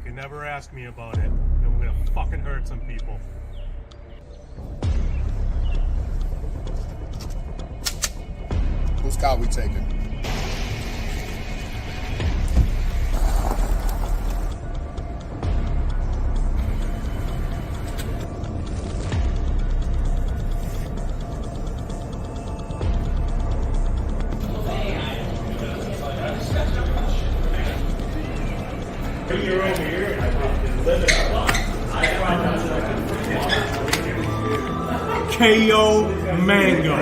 can never ask me about it, and we're gonna fucking hurt some people. Whose car we taking? KO Mango.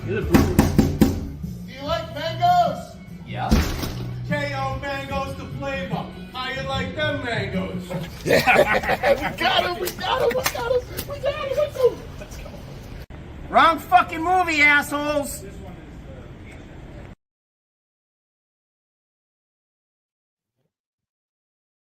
Do you like mangoes? Yeah. KO mangoes the flavor. How you like them mangoes? We got him. Let's go. Wrong fucking movie, assholes!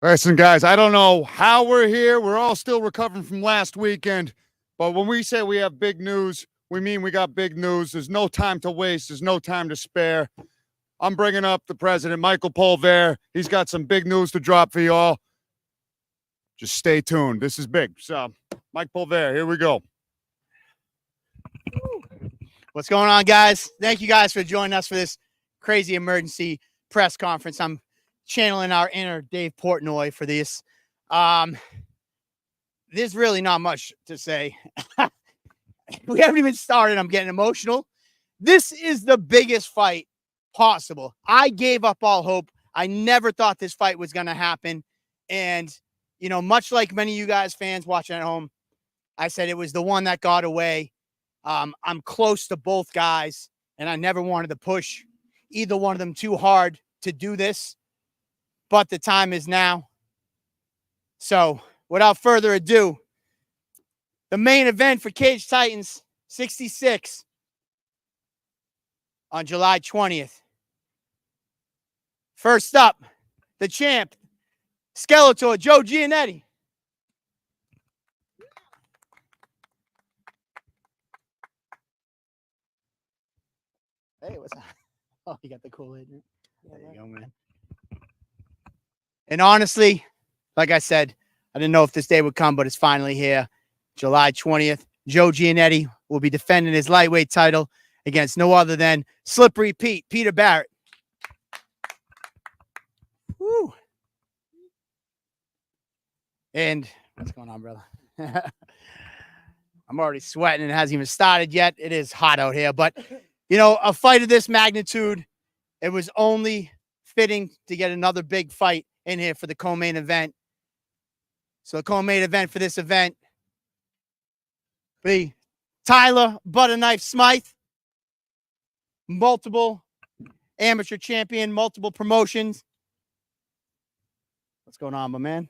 Listen, guys, I don't know how we're here. We're all still recovering from last weekend. But when we say we have big news, we mean we got big news. There's no time to waste. There's no time to spare. I'm bringing up the president, Michael Polvere. He's got some big news to drop for y'all. Just stay tuned. This is big. So, Mike Polvere, here we go. What's going on, guys? Thank you guys for joining us for this crazy emergency press conference. I'm channeling our inner Dave Portnoy for this. There's really not much to say. We haven't even started. I'm getting emotional. This is the biggest fight possible. I gave up all hope. I never thought this fight was going to happen. And, you know, much like many of you guys fans watching at home, I said it was the one that got away. I'm close to both guys, and I never wanted to push either one of them too hard to do this, but the time is now. So without further ado, the main event for Cage Titans 66 on July 20th. First up, the champ, Skeletor, Joe Giannetti. Hey, what's up? Oh, you got the cool head. There you go, man. And honestly, like I said, I didn't know if this day would come, but it's finally here. July 20th. Joe Giannetti will be defending his lightweight title against no other than Slippery Pete, Peter Barrett. Woo. And what's going on, brother? I'm already sweating and it hasn't even started yet. It is hot out here, but you know, a fight of this magnitude, it was only fitting to get another big fight in here for the co-main event. So the co-main event for this event, the Tyler Butterknife Smythe, multiple amateur champion, multiple promotions. What's going on, my man?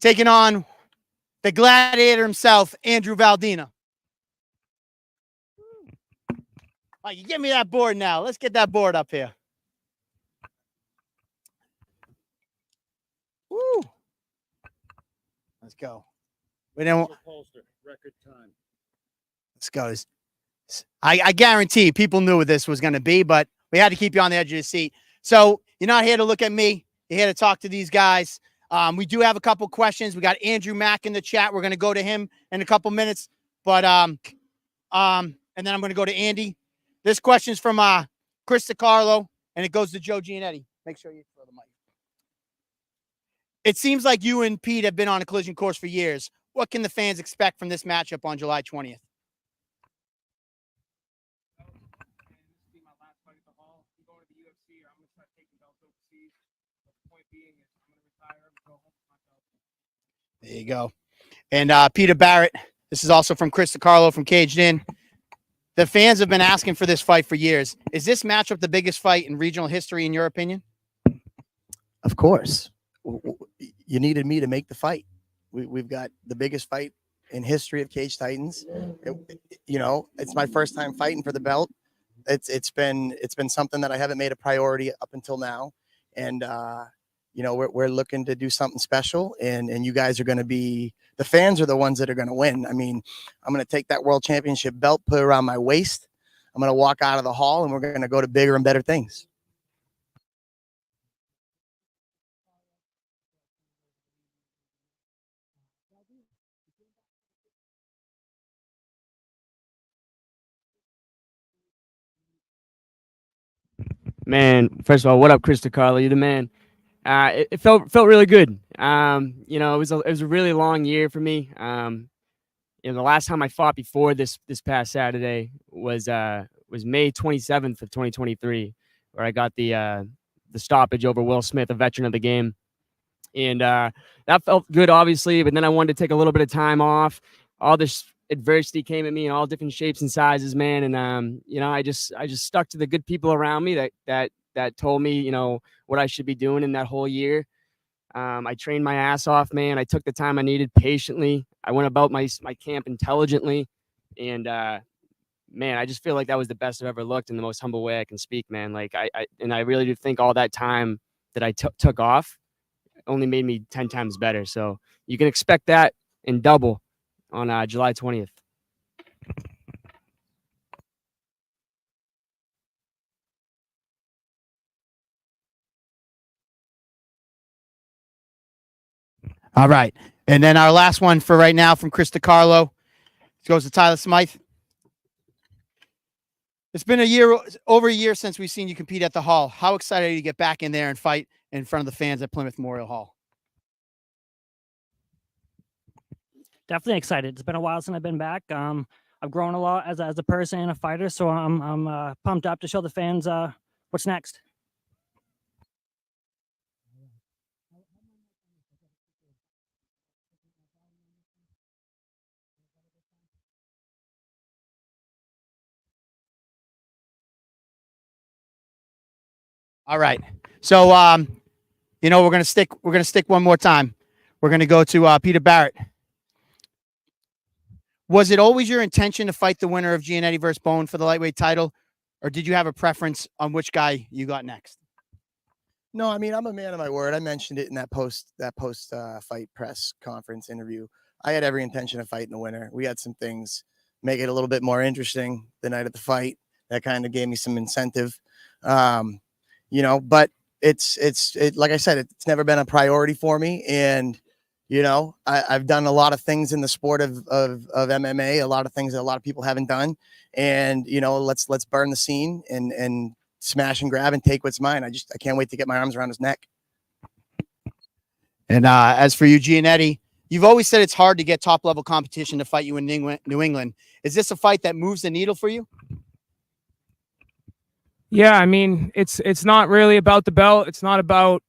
Taking on the gladiator himself, Andrew Valdina. All right, you give me that board now. Let's get that board up here. Woo. Let's go. We don't. Record time. Let's go. I guarantee people knew what this was going to be, but we had to keep you on the edge of your seat. So you're not here to look at me. You're here to talk to these guys. We do have a couple questions. We got Andrew Mack in the chat. We're going to go to him in a couple minutes, but and then I'm going to go to Andy. This question's from Chris DiCarlo, and it goes to Joe Giannetti. Make sure you throw the mic. It seems like you and Pete have been on a collision course for years. What can the fans expect from this matchup on July 20th? There you go. And Peter Barrett, this is also from Chris DiCarlo from Caged In. The fans have been asking for this fight for years. Is this matchup the biggest fight in regional history, in your opinion? Of course. You needed me to make the fight. We've got the biggest fight in history of Cage Titans. You know, it's my first time fighting for the belt. It's been something that I haven't made a priority up until now. And we're looking to do something special, and you guys are going to be, the fans are the ones that are going to win. I mean, I'm going to take that world championship belt, put it around my waist. I'm going to walk out of the hall, and we're going to go to bigger and better things. Man, first of all, what up, Chris DiCarlo? You're the man. It felt really good. It was a really long year for me. The last time I fought before this past Saturday was May 27th of 2023, where I got the stoppage over Will Smith, a veteran of the game, and that felt good, obviously. But then I wanted to take a little bit of time off. All this adversity came at me in all different shapes and sizes, man. And I just stuck to the good people around me that told me, what I should be doing in that whole year. I trained my ass off, man. I took the time I needed patiently. I went about my camp intelligently, and man, I just feel like that was the best I've ever looked in the most humble way I can speak, man. Like I really do think all that time that I took off only made me 10 times better. So you can expect that in double on July 20th. All right. And then our last one for right now from Chris DiCarlo goes to Tyler Smythe. It's been over a year since we've seen you compete at the Hall. How excited are you to get back in there and fight in front of the fans at Plymouth Memorial Hall? Definitely excited. It's been a while since I've been back. I've grown a lot as a person and a fighter, so I'm pumped up to show the fans what's next. All right. So we're gonna stick one more time. We're gonna go to Peter Barrett. Was it always your intention to fight the winner of Giannetti versus Bone for the lightweight title, or did you have a preference on which guy you got next? No, I mean, I'm a man of my word. I mentioned it in that post fight press conference interview. I had every intention of fighting the winner. We had some things make it a little bit more interesting the night of the fight. That kind of gave me some incentive. But it's like I said, it's never been a priority for me. And, I've done a lot of things in the sport of MMA, a lot of things that a lot of people haven't done. And, let's burn the scene and smash and grab and take what's mine. I can't wait to get my arms around his neck. And as for you, Giannetti, you've always said it's hard to get top level competition to fight you in New England. Is this a fight that moves the needle for you? Yeah, I mean, it's not really about the belt. It's not about,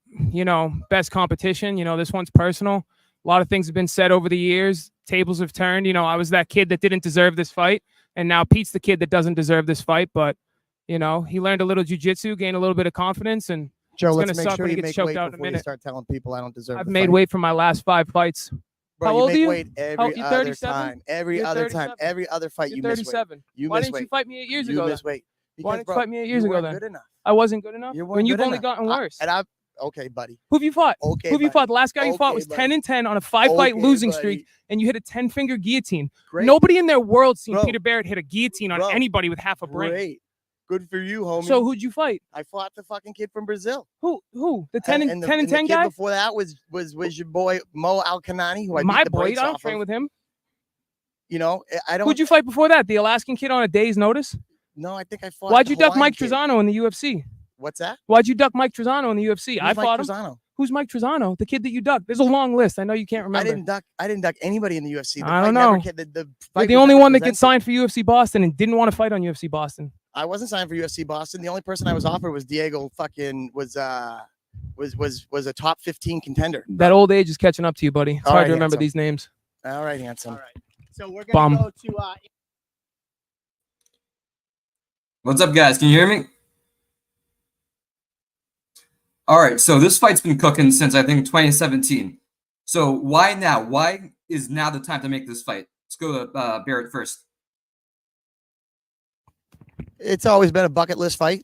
best competition. This one's personal. A lot of things have been said over the years. Tables have turned. I was that kid that didn't deserve this fight. And now Pete's the kid that doesn't deserve this fight. But, he learned a little jiu-jitsu, gained a little bit of confidence. And Joe, it's going let's to make suck sure when he you gets make choked weight out in a before you minute. start telling people I don't deserve I've the made fight. weight for my last 5 fights. Bro, How old are you? Weight every you're other 37? time. Every You're other 37. time. Every other fight You're you miss weight. 37. You Why miss didn't weight. you fight me 8 years You ago? miss weight. Why Because, didn't bro, you fight me 8 years you ago weren't then? good enough. I wasn't good enough? You weren't When you've good only enough. gotten worse. Okay, buddy. Who have you fought? Okay, Who have you buddy. fought? The last guy you fought Okay, was buddy. 10-10 on a 5-fight Okay, losing buddy. streak, and you hit a 10-finger guillotine. Great. Nobody in their world seen Bro. Peter Barrett hit a guillotine on Bro. anybody with half a brain. Great. Good for you, homie. So who'd you fight? I fought the fucking kid from Brazil. Who? The 10 and 10 the kid guy? before that was your boy Mo Al-Kanani, who I My beat the boy. I brakes don't off train of. with him. I don't. Who'd you fight before that? The Alaskan kid on a day's notice? No, I think I fought. Why'd the you duck Hawaiian Mike kid. Trezano in the UFC? What's that? Why'd you duck Mike Trezano in the UFC? I Who's Mike fought him. Trezano? Who's Mike Trezano? The kid that you ducked. There's a long list. I know you can't remember. I didn't duck anybody in the UFC. I don't know. The You're fight the was only never one that presented. gets signed for UFC Boston and didn't want to fight on UFC Boston. I wasn't signed for UFC Boston. The only person I was offered was Diego. Fucking was a top 15 contender. That old age is catching up to you, buddy. It's All hard right, to remember handsome. these names. All right, handsome. All right. So we're Bum. gonna go to What's up, guys? Can you hear me? All right, so this fight's been cooking since, I think, 2017. So why now? Why is now the time to make this fight? Let's go to Barrett first. It's always been a bucket list fight.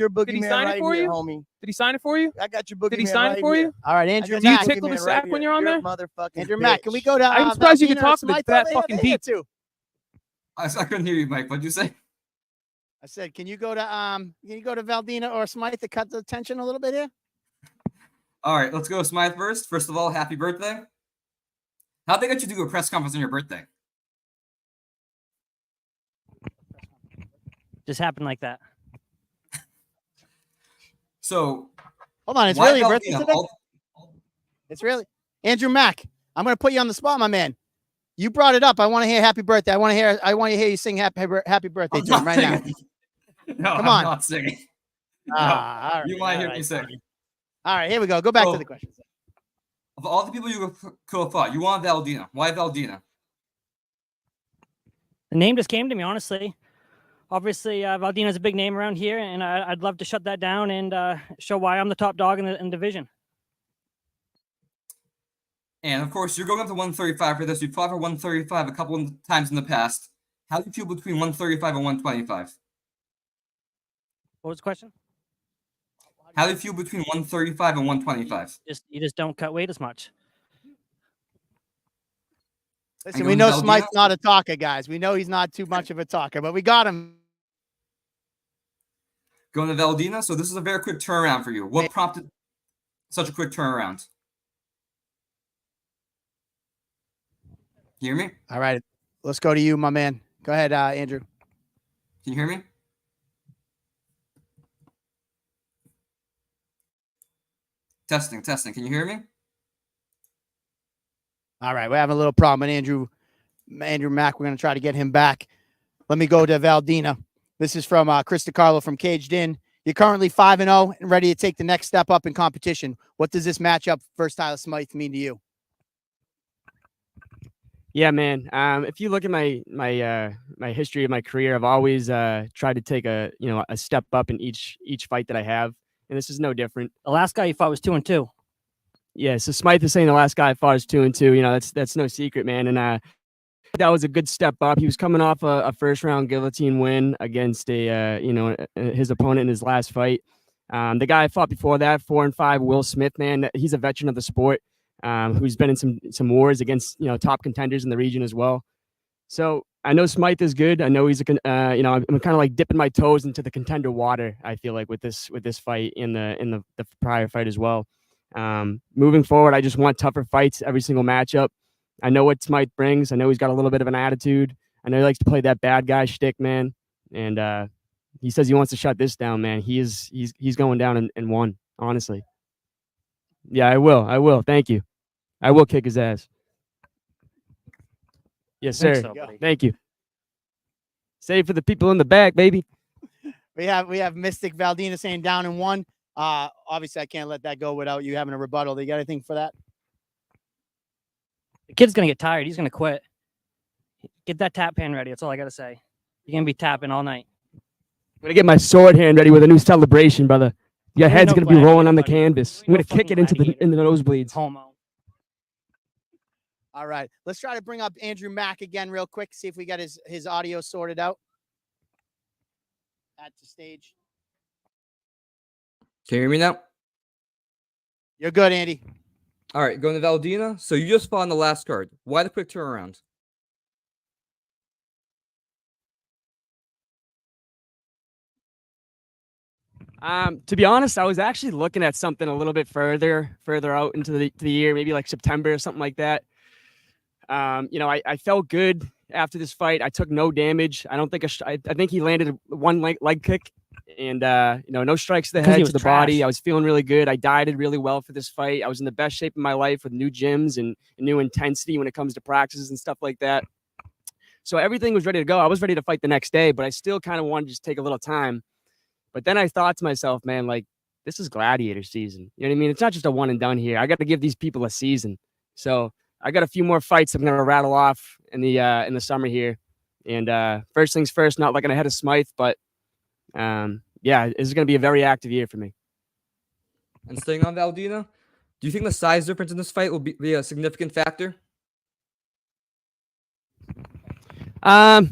your Did he boogeyman sign it right for here, you? homie. Did he sign it for you? I got your boogeyman. Did he sign it right for here. you? All right, I Andrew got Do you your Mack. tickle the boogeyman sack right when here. you're on You're a there? motherfucking Andrew Mack, can we go to? I'm surprised you could Valdina or talk with Smythe that over here? fucking They're here deep. too. I couldn't hear you, Mike. What'd you say? I said, can you go to Valdina or Smythe to cut the tension a little bit here? All right, let's go Smythe first. First of all, happy birthday. How'd they get you to do a press conference on your birthday? Just happened like that. So, Hold on, it's why really your birthday Valdina? today? It's really Andrew Mack. I'm gonna put you on the spot, my man. You brought it up. I want to hear happy birthday. I want to hear you sing happy birthday I'm to him not right now. singing. No, Come I'm on. not singing. Ah, all right, You want to hear all me right, sing? fine. All right, here we go. Go back So, to the question. Of all the people you could have thought, you want Valdina. Why Valdina? The name just came to me, honestly. Obviously, Valdina's a big name around here, and I'd love to shut that down and show why I'm the top dog in the division. And of course, you're going up to 135 for this. You fought for 135 a couple of times in the past. How do you feel between 135 and 125? What was the question? How do you feel between 135 and 125? You just don't cut weight as much. Listen, And we going know Valdina? Smythe's not a talker, guys. We know he's not too much of a talker, but we got him. Going to Valdina. So this is a very quick turnaround for you. What prompted such a quick turnaround? Hear me? All right, let's go to you, my man. Go ahead, Andrew. Can you hear me? Testing. Can you hear me? All right, we're having a little problem with Andrew Mack. We're going to try to get him back. Let me go to Valdina. This is from Chris DiCarlo from Caged In. You're currently 5-0 and ready to take the next step up in competition. What does this matchup versus Tyler Smythe mean to you? Yeah, man. If you look at my history of my career, I've always tried to take a step up in each fight that I have, and this is no different. The last guy you fought was 2-2. Yeah, so Smythe is saying the last guy I fought is 2-2. You know, that's no secret, man. And that was a good step up. He was coming off a first round guillotine win against his opponent in his last fight. The guy I fought before that, 4-5, Will Smith, man, he's a veteran of the sport. Who's been in some wars against top contenders in the region as well. So I know Smythe is good. I know he's I'm kind of like dipping my toes into the contender water. I feel like with this fight in the prior fight as well. Moving forward, I just want tougher fights every single matchup. I know what Smythe brings. I know he's got a little bit of an attitude. I know he likes to play that bad guy shtick, man. And he says he wants to shut this down, man. He's going down in one, honestly. Yeah, I will. Thank you. I will kick his ass. Yes, sir. So, buddy. Thank you. Save for the people in the back, baby. We have Mystic Valdina saying down in one. Obviously, I can't let that go without you having a rebuttal. Do you got anything for that? The kid's gonna get tired. He's gonna quit. Get that tap pan ready. That's all I gotta say. You're gonna be tapping all night. I'm gonna get my sword hand ready with a new celebration, brother. Your Ain't head's no gonna be gladiator, rolling on the buddy. canvas. Ain't I'm no gonna kick fucking it into the gladiator. nosebleeds. Homo. All right, let's try to bring up Andrew Mack again real quick. See if we got his audio sorted out at the stage. Can you hear me now? You're good, Andy. All right, going to Valdina. So you just fought on the last card. Why the quick turnaround? To be honest, I was actually looking at something a little bit further out into the year, maybe like September or something like that. I felt good after this fight. I took no damage. I don't think I think he landed one leg kick, and no strikes to the 'Cause he head, was to the body. trash. I was feeling really good. I dieted really well for this fight. I was in the best shape of my life with new gyms and new intensity when it comes to practices and stuff like that. So everything was ready to go. I was ready to fight the next day, but I still kind of wanted to just take a little time. But then I thought to myself, man, like, this is gladiator season. You know what I mean? It's not just a one and done here. I got to give these people a season. So I got a few more fights I'm going to rattle off in the summer here. And first things first, not looking ahead of Smythe, but yeah, this is going to be a very active year for me. And staying on Valdina, do you think the size difference in this fight will be a significant factor? I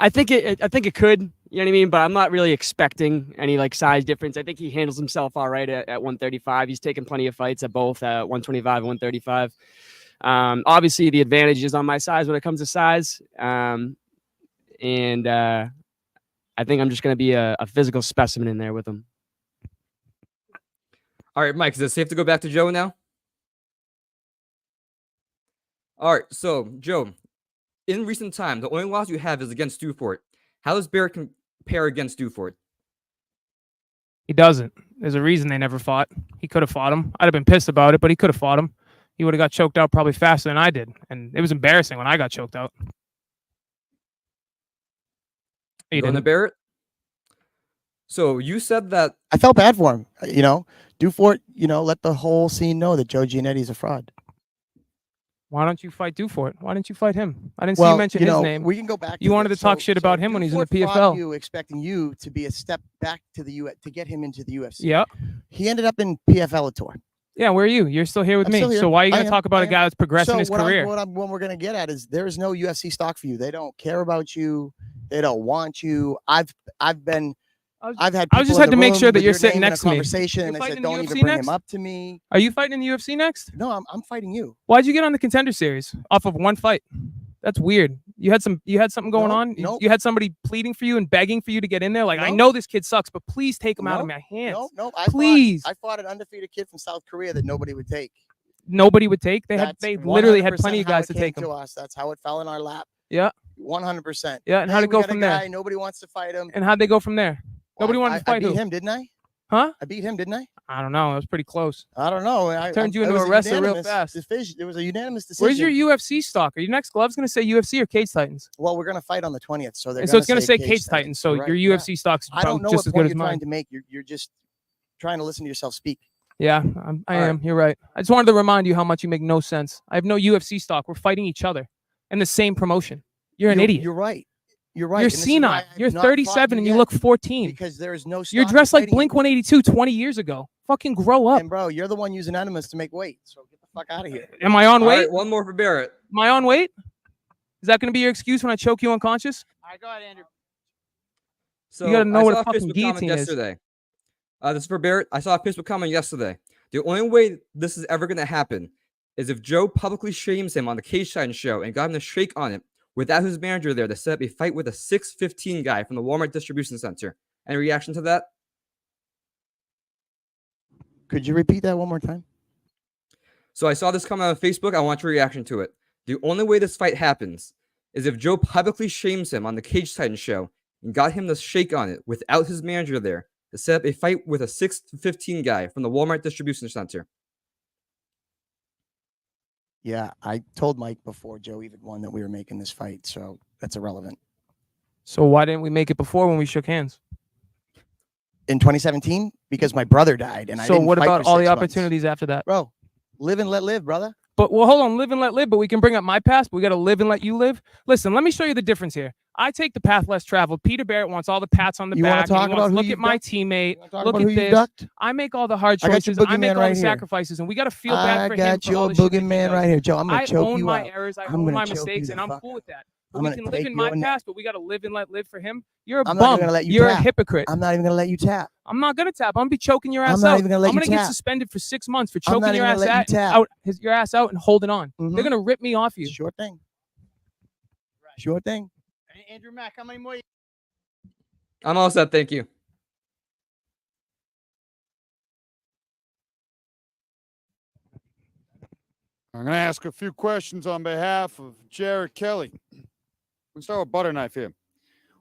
think it could. You know what I mean? But I'm not really expecting any like size difference. I think he handles himself all right at 135. He's taken plenty of fights at both 125 and 135. Obviously, the advantage is on my side when it comes to size. And I think I'm just going to be a physical specimen in there with him. All right, Mike, is it safe to go back to Joe now? All right, so Joe, in recent time, the only loss you have is against Dufort. How does Barrett compare against Dufort? He doesn't. There's a reason they never fought. He could have fought him. I'd have been pissed about it, but he could have fought him. He would have got choked out probably faster than I did. And it was embarrassing when I got choked out. He Going to didn't. Barrett? So you said that I felt bad for him. Dufort, let the whole scene know that Joe Giannetti's a fraud. Why don't you fight Dufort? Why didn't you fight him? I didn't see you mention his name. We can go back. You wanted to talk shit about him when he was in the Dufort fought PFL. you, expecting you to be a step back to the to get him into the UFC. Yeah. He ended up in PFL tour. Yeah, where are you? You're still here with I'm me. still here. So why are you I going to am. talk about I a guy that's progressing So his what career? what we're going to get at is there is no UFC stock for you. They don't care about you. They don't want you. I've had. I just had to make sure that you're sitting next to me. Conversation, You're and they fighting said, in the "Don't even UFC bring next? him up to me." Are you fighting in the UFC next? No, I'm fighting you. Why'd you get on the Contender Series off of one fight? That's weird. You had something going Nope, on. nope. You had somebody pleading for you and begging for you to get in there. Like, I Nope. know this kid sucks, but please take him out of Nope, my hands. No, Please. I fought an undefeated kid from South Korea that nobody would take. Nobody would take. They That's literally had 100% plenty of how guys it to take came him. to us. That's how it fell in our lap. Yeah. 100%. Yeah, and how'd it we go got a from there? guy, nobody wants to fight him. And how'd they go from there? Nobody wanted to I fight beat who? him, didn't I? Huh? I beat him, didn't I? I don't know. It was pretty close. I don't know. Turned you it into was a wrestler real unanimous fast. Decision. It was a unanimous decision. Where's your UFC stock? Are your next gloves going to say UFC or Cage Titans? Well, we're going to fight on the 20th, so they're And so it's going to say Cage Titans. Titans. So Right, your yeah. UFC stock's I don't know just what as point good as you're mine. trying to make. You're just trying to listen to yourself speak. Yeah, I am. You're right. I just wanted to remind you how much you make no sense. I have no UFC stock. We're fighting each other in the same promotion. You're an idiot. You're right. You're right. You're and this is why senile. I have You're not fought 37 and you yet, look 14. because there is no. You're stock in dressed like fighting you. Blink 182 20 years ago. Fucking grow up. And bro, you're the one using enemas to make weight. So get the fuck out of here. Am I on All weight? right, one more for Barrett. Am I on weight? Is that going to be your excuse when I choke you unconscious? All right, go ahead, Andrew. So gotta know I what saw a fucking Facebook comment guillotine is. yesterday. This is for Barrett. I saw a Facebook comment yesterday. The only way this is ever going to happen is if Joe publicly shames him on the Cage Titans show and got him to shake on it without his manager there to set up a fight with a 6'15" guy from the Walmart distribution center. Any reaction to that? Could you repeat that one more time? So I saw this comment on Facebook. I want your reaction to it. The only way this fight happens is if Joe publicly shames him on the Cage Titans show and got him to shake on it without his manager there to set up a fight with a 6'15" guy from the Walmart distribution center. Yeah, I told Mike before Joe even won that we were making this fight, so that's irrelevant. So why didn't we make it before when we shook hands? In 2017, because my brother died, and I So didn't what fight about for all the 6 months. opportunities after that? Bro, live and let live, brother. But well, hold on, live and let live. But we can bring up my past. But we got to live and let you live. Listen, let me show you the difference here. I take the path less traveled. Peter Barrett wants all the pats on the You wanna back. and he talk about wants, who look you at my ducked? teammate. Talk Look about at who you this. ducked? I make all the hard I got your choices. I make boogeyman all right the here. sacrifices, and we got to feel bad I for him. got for your all the shit that he boogeyman does. right here, Joe. I'm gonna I choke own you my out. errors. I I'm own gonna my choke you mistakes, the and I'm fuck cool with that. I'm We gonna can live take in my your neck. past, but we got to live and let live for him. You're a I'm not bum. even gonna let you You're a tap. hypocrite. I'm not even gonna let you tap. I'm not gonna tap. I'm gonna be choking your ass I'm not out. even gonna let I'm you gonna get tap. suspended for 6 months for I'm not choking your even ass gonna let you tap. your ass out and holding on. Mhm. They're gonna rip me off you. Sure thing. Sure thing. Andrew Mack, how many more? I'm all set. Thank you. I'm going to ask a few questions on behalf of Jared Kelly. We'll start with Butter Knife here.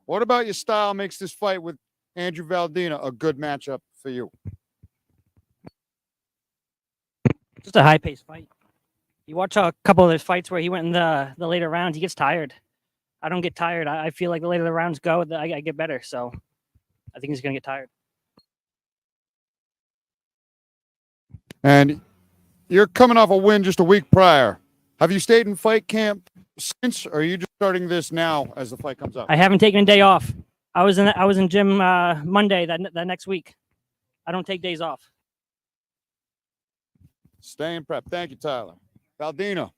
What about your style makes this fight with Andrew Valdina a good matchup for you? Just a high-paced fight. You watch a couple of his fights where he went in the later rounds, he gets tired. I don't get tired. I feel like the later the rounds go, I get better. So I think he's going to get tired. And you're coming off a win just a week prior. Have you stayed in fight camp since, or are you just starting this now as the fight comes up? I haven't taken a day off. I was in gym Monday that next week. I don't take days off. Stay in prep. Thank you, Tyler. Valdina.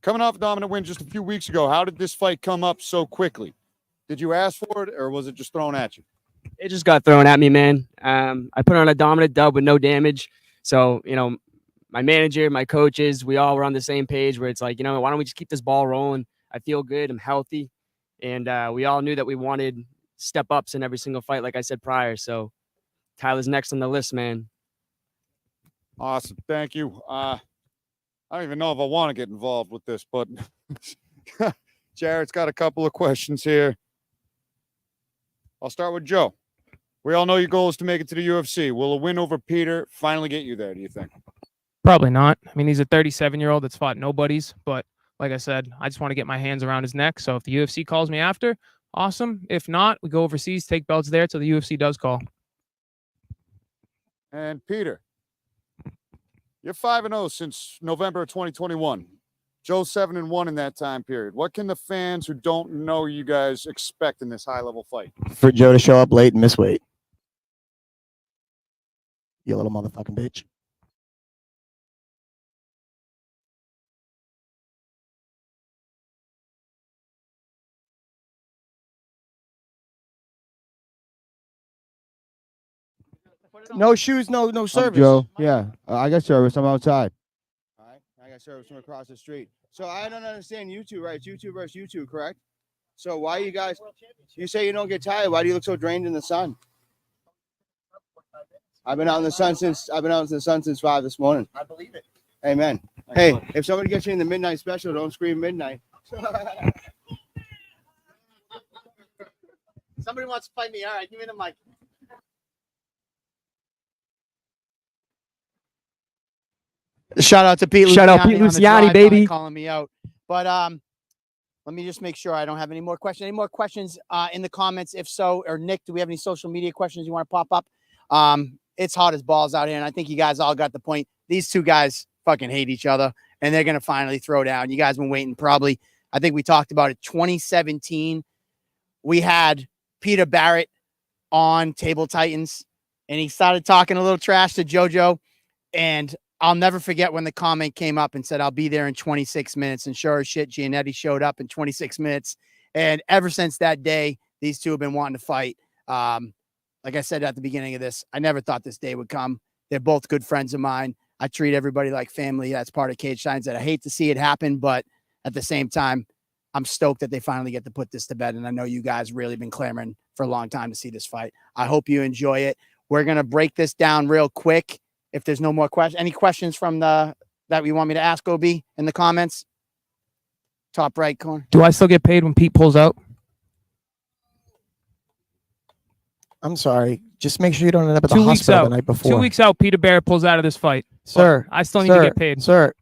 Coming off a dominant win just a few weeks ago, how did this fight come up so quickly? Did you ask for it, or was it just thrown at you? It just got thrown at me, man. I put on a dominant dub with no damage. So, my manager, my coaches, we all were on the same page where it's like, why don't we just keep this ball rolling? I feel good. I'm healthy. And we all knew that we wanted step ups in every single fight, like I said prior. So Tyler's next on the list, man. Awesome. Thank you. I don't even know if I want to get involved with this, but Jarrett's got a couple of questions here. I'll start with Joe. We all know your goal is to make it to the UFC. Will a win over Peter finally get you there, do you think? Probably not. I mean, he's a 37-year-old that's fought nobodies, but like I said, I just want to get my hands around his neck. So if the UFC calls me after, awesome. If not, we go overseas, take belts there till the UFC does call. And Peter, you're 5-0 since November of 2021. Joe's 7-1 in that time period. What can the fans who don't know you guys expect in this high-level fight? For Joe to show up late and miss weight. You little motherfucking bitch. No shoes, no service. Joe. Yeah, I got service. I'm outside. All right, I got service from across the street. So I don't understand you two, right? It's you two versus you two, correct? So why you guys? You say you don't get tired. Why do you look so drained in the sun? I've been out in the sun since 5 this morning. I believe it. Amen. Hey, if somebody gets you in the midnight special, don't scream midnight. Somebody wants to fight me. All right, give me the mic. Shout out to Pete. Shout out Pete on the Luciani, drive-by baby. calling me out. But let me just make sure I don't have any more questions. Any more questions in the comments? If so, or Nick, do we have any social media questions you want to pop up? It's hot as balls out here, and I think you guys all got the point. These two guys fucking hate each other, and they're gonna finally throw down. You guys been waiting probably. I think we talked about it. 2017, we had Peter Barrett on Table Titans, and he started talking a little trash to JoJo, and I'll never forget when the comment came up and said, I'll be there in 26 minutes. And sure as shit, Giannetti showed up in 26 minutes. And ever since that day, these two have been wanting to fight. Like I said at the beginning of this, I never thought this day would come. They're both good friends of mine. I treat everybody like family. That's part of Cage Signs that I hate to see it happen. But at the same time, I'm stoked that they finally get to put this to bed. And I know you guys really been clamoring for a long time to see this fight. I hope you enjoy it. We're going to break this down real quick. If there's no more questions, any questions from that you want me to ask, OB, in the comments? Top right corner. Do I still get paid when Pete pulls out? I'm sorry. Just make sure you don't end up at the 2 weeks hospital out. the night before. 2 weeks out, Peter Barrett pulls out of this fight. Sir, I still need to get paid. Sir,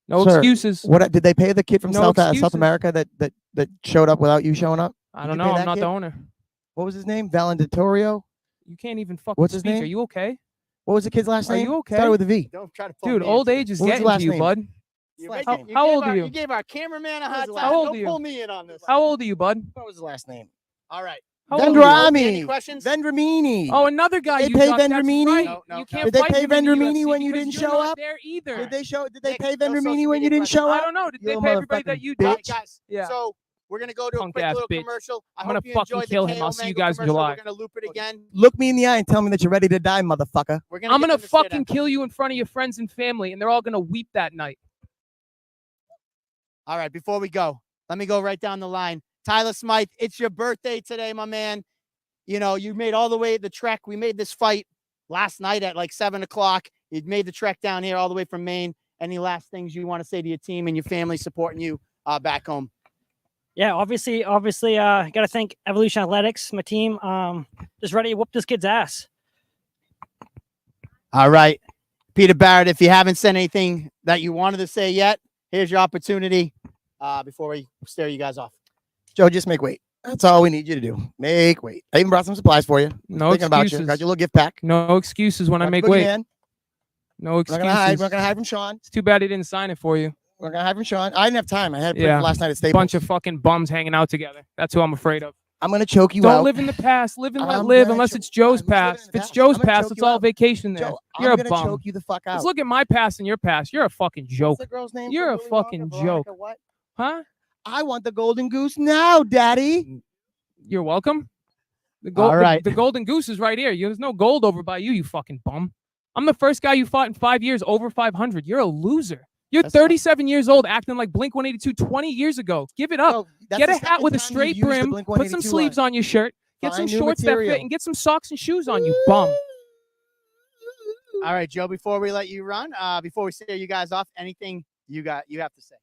No sir, excuses. What did they pay the kid from No South excuses. America that showed up without you showing up? I Did don't you know. pay I'm that not kid? the owner. What was his name? Valentitorio? You can't even fucking What's his speak. name? Are you okay? What was the kid's last Are name? you okay? Started with a V. Don't try to pull Dude, me old into age is What was getting the last to you, name? bud. it. How old are you? You gave our cameraman a hard time. How old Don't are you? pull me in on this. How old are you, bud? What was his last name? All right. How old are you? Any Vendrami. questions? Vendramini. Oh, another guy Did you they pay got. That's Vendramini? right. No, no, You no. can't Did they fight pay him in the Vendramini UFC when you because didn't you're show not up? there either. Did they Nick, pay no Vendramini social when you media didn't show I up? don't know. Did You they little pay everybody motherfucking that you All right, did? guys. Yeah. So we're gonna go to a Punk quick ass little bitch. commercial. I I'm gonna hope you fucking enjoyed kill the him. KO I'll see you Mango guys in commercial. July. We're gonna loop it again. Look me in the eye and tell me that you're ready to die, motherfucker. We're I'm get gonna them to sit fucking down. kill you in front of your friends and family, and they're all gonna weep that night. All right, before we go, let me go right down the line. Tyler Smythe, it's your birthday today, my man. You know, you made all the way the trek. We made this fight last night at like 7 o'clock. You made the trek down here all the way from Maine. Any last things you want to say to your team and your family supporting you back home? Yeah, obviously, got to thank Evolution Athletics, my team. Just ready to whoop this kid's ass. All right. Peter Barrett, if you haven't said anything that you wanted to say yet, here's your opportunity before we stare you guys off. Joe, just make weight. That's all we need you to do. Make weight. I even brought some supplies for you. No Thinking about you. excuses. Got your little gift pack. No excuses when I Got make the weight. boogeyman. No We're not excuses. gonna hide. We're not gonna hide from Sean. It's too bad he didn't sign it for you. We're gonna hide from Sean. I didn't have time. I had to put Yeah. it last night at Staples. Bunch of fucking bums hanging out together. That's who I'm afraid of. I'm gonna choke you Don't out. live in the past. Live and let I'm live, gonna unless choke- it's Joe's Who's living in past. the If it's past? Joe's I'm gonna past, choke it's you all out. vacation there. Joe, You're I'm a gonna bum. choke you the fuck out. Let's look at my past and your past. You're a fucking joke. What's the girl's name? You're a from Willy Wonka? fucking Veronica joke. What? Huh? I want the golden goose now, Daddy. You're welcome. All right. The golden goose is right here. There's no gold over by you, you fucking bum. I'm the first guy you fought in 5 years over 500. You're a loser. You're That's not- 37 years old, acting like Blink 182 20 years ago. Give it up. Bro, that's Get the a hat second with a time straight you've used the brim. Blink Put some 182 sleeves line. on your shirt. Get Find some new shorts that material. fit, and get some socks and shoes on, you bum. All right, Joe, before we let you run, before we steer you guys off, anything you have to say?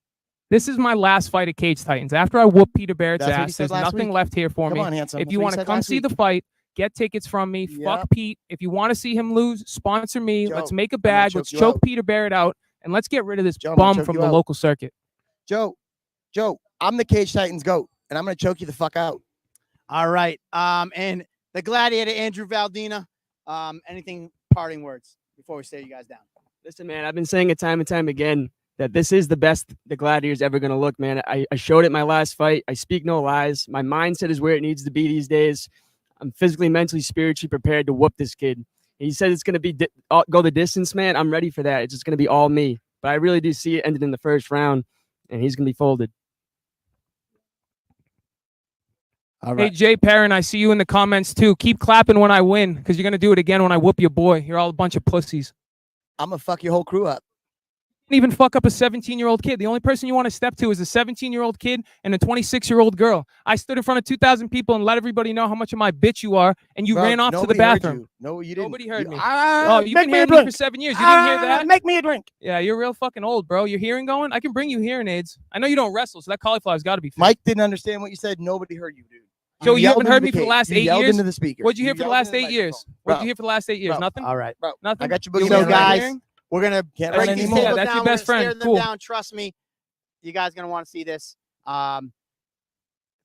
This is my last fight at Cage Titans. After I whoop Peter Barrett's That's what he ass, said there's last nothing week. left here for Come me. on, handsome. If That's you what he want to said come last see week. the fight, get tickets from me. Yep. Fuck Pete. If you want to see him lose, sponsor me. Joe, Let's make a I'm gonna bag. choke Let's you choke out. Peter Barrett out, and let's get rid of this Joe, I'm gonna bum choke from you the out. local circuit. Joe, I'm the Cage Titans GOAT, and I'm going to choke you the fuck out. All right. And the gladiator, Andrew Valdina, anything parting words before we steer you guys down? Listen, man, I've been saying it time and time again that this is the best the Gladiator's ever going to look, man. I showed it my last fight. I speak no lies. My mindset is where it needs to be these days. I'm physically, mentally, spiritually prepared to whoop this kid. He said it's going to be go the distance, man. I'm ready for that. It's just going to be all me. But I really do see it ended in the first round, and he's going to be folded. All Hey, right. Jay Perrin, I see you in the comments too. Keep clapping when I win, because you're going to do it again when I whoop your boy. You're all a bunch of pussies. I'm going to fuck your whole crew up. Don't even fuck up a 17-year-old kid. The only person you want to step to is a 17-year-old kid and a 26-year-old girl. I stood in front of 2,000 people and let everybody know how much of my bitch you are, and you Bro, ran off to the nobody heard bathroom. you. No, you didn't. Nobody heard me. Oh, You've been hearing me for 7 years. You didn't hear that? Make me a drink. Yeah, you're real fucking old, bro. Your hearing going? I can bring you hearing aids. I know you don't wrestle, so that cauliflower's got to be fixed. Mike didn't understand what you said. Nobody heard you, dude. Joe, you yelled haven't into heard the me for the cage. last You 8 yelled years? into the speaker. What'd you hear for the yelled last into the 8 years? microphone. What'd Bro, you hear for the last 8 years? bro, Nothing? All right. Bro, Nothing? I got your You boogie So, man don't right hear guys, me? we're going to Can't break run these anymore. tables That's your down. best We're gonna friend. steer them Cool. down. Trust me. You guys going to want to see this.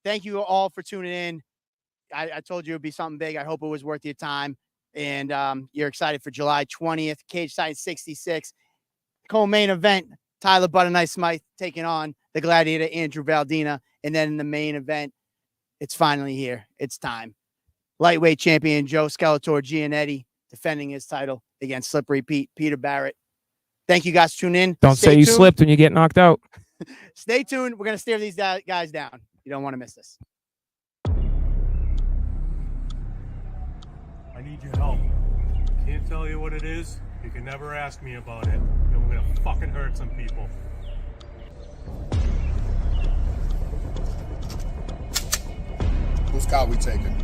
Thank you all for tuning in. I told you it would be something big. I hope it was worth your time. And you're excited for July 20th, Cage Titans 66. Co-main event, Tyler Butter Knife Smythe taking on the Gladiator, Andrew Valdina. And then in the main event, it's finally here. It's time. Lightweight champion Joe Skeletor Giannetti defending his title against Slippery Pete, Peter Barrett. Thank you guys for tuning in. Don't Stay say you tuned. slipped when you get knocked out. Stay tuned. We're going to steer these guys down. You don't want to miss this. I need your help. Can't tell you what it is. You can never ask me about it. And we're gonna fucking hurt some people. Whose car we taking?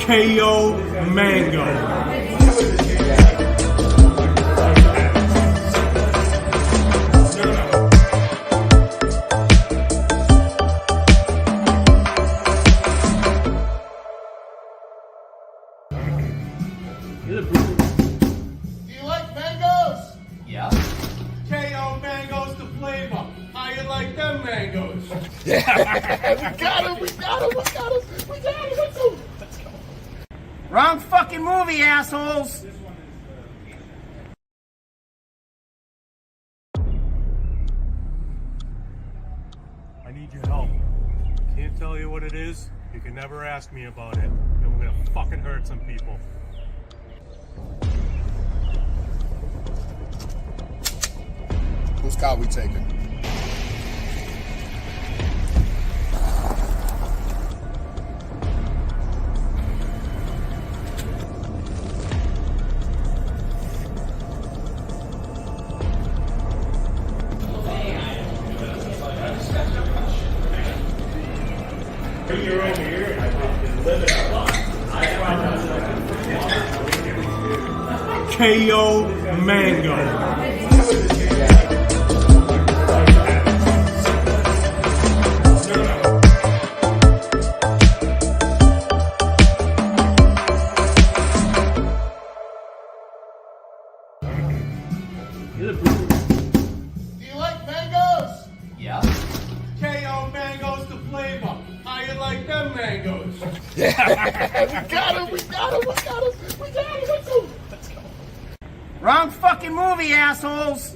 KO Mango. Do you like mangoes? Yeah. KO Mango's the flavor. How you like them mangoes? We got him. We got him. We got him. We got him. Let's go. Wrong fucking movie, assholes. I need your help. Can't tell you what it is. You can never ask me about it. And we're gonna fucking hurt some people. Whose car we taking? KO Mango. Do you like mangoes? Yeah. KO Mango's the flavor. How you like them mangoes? We got him. We got him. We got him. We got him. Let's go. Wrong fucking movie, assholes.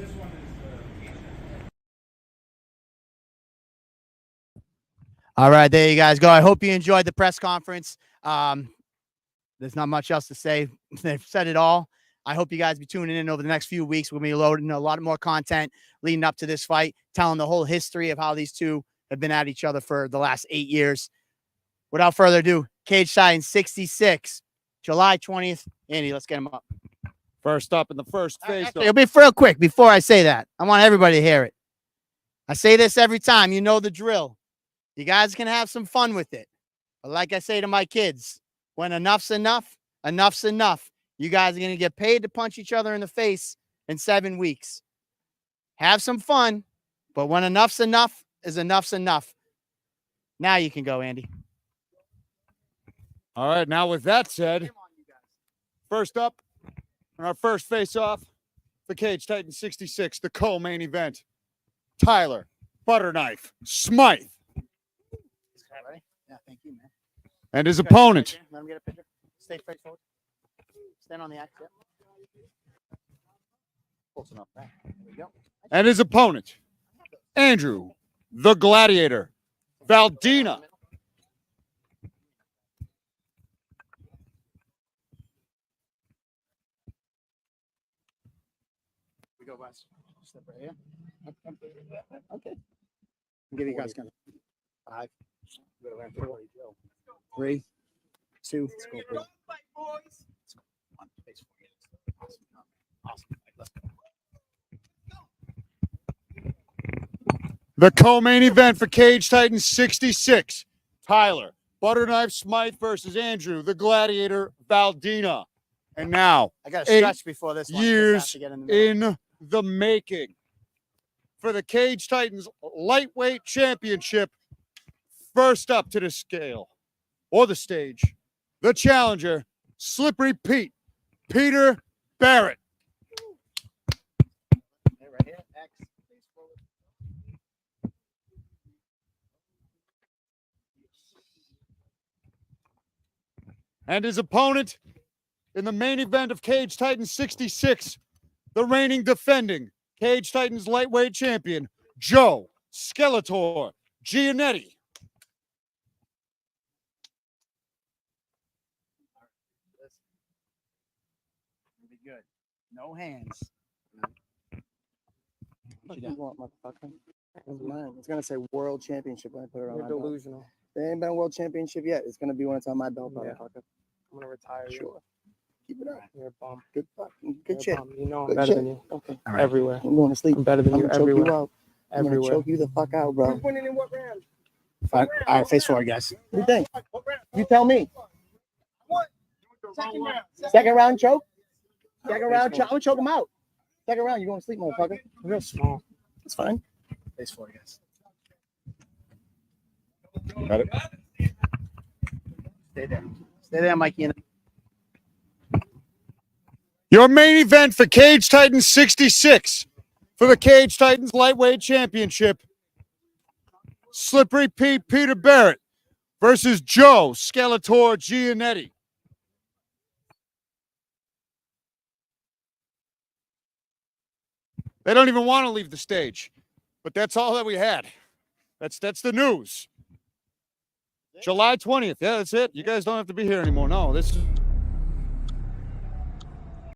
All right, there you guys go. I hope you enjoyed the press conference. There's not much else to say. They've said it all. I hope you guys be tuning in over the next few weeks. We'll be loading a lot more content leading up to this fight, telling the whole history of how these two have been at each other for the last 8 years. Without further ado, Cage Titans 66, July 20th. Andy, let's get him up. First up in the first face. It'll be real quick before I say that. I want everybody to hear it. I say this every time. You know the drill. You guys can have some fun with it. But like I say to my kids, when enough's enough, enough's enough. You guys are going to get paid to punch each other in the face in 7 weeks. Have some fun, but when enough's enough is enough's enough. Now you can go, Andy. All right, now with that said, first up in our first face-off, the Cage Titans 66, the co-main event, Tyler Butterknife Smythe Yeah, thank you, man. and his opponent, Let him get a picture. Stay face forward. Stand on the axe. Yep. Close enough. There we go. and his opponent, Andrew the Gladiator Valdina. We go, Wes. Step right here. Okay. I'll give you guys kind of 5, 4, 3, 2. Let's go. Bro. One, face forward. Awesome. Let's go. The co-main event for Cage Titans 66, Tyler Butterknife Smythe versus Andrew the Gladiator Valdina. And now, I got to 8 stretch before this one. 'cause I have years to get in the middle. in the making for the Cage Titans lightweight championship. First up to the scale or the stage, the challenger, Slippery Pete, Peter Barrett. Right here. X. Face forward. And his opponent in the main event of Cage Titans 66, the reigning defending Cage Titans lightweight champion, Joe Skeletor Giannetti. It'll be good. No hands. What do you want, motherfucker? It's mine. It's gonna say World Championship when I put it on You're my belt. delusional. There ain't been a World Championship yet. It's gonna be when it's on my belt, Yeah. motherfucker. I'm gonna retire you. Sure. Keep it up. You're a bum. Good fucking You're good a shit. bum. You know I'm Good better shit. than you. Okay. All right. Everywhere. I'm going to sleep. I'm better than I'm you gonna choke you everywhere. out. I'm gonna Everywhere. choke you the fuck out, bro. winning in what round? All right, face forward, guys. What do you think? You tell me. Second round choke? Second round choke. I'm gonna choke him out. Second round, you're going to sleep, motherfucker. Real small. It's fine. Face forward, guys. Got it. Stay there. Stay there, Mikey. Your main event for Cage Titans 66 for the Cage Titans lightweight championship, Slippery Pete Peter Barrett versus Joe Skeletor Giannetti. They don't even want to leave the stage, but that's all that we had. That's the news. July 20th. Yeah, that's it. You guys don't have to be here anymore. No, this is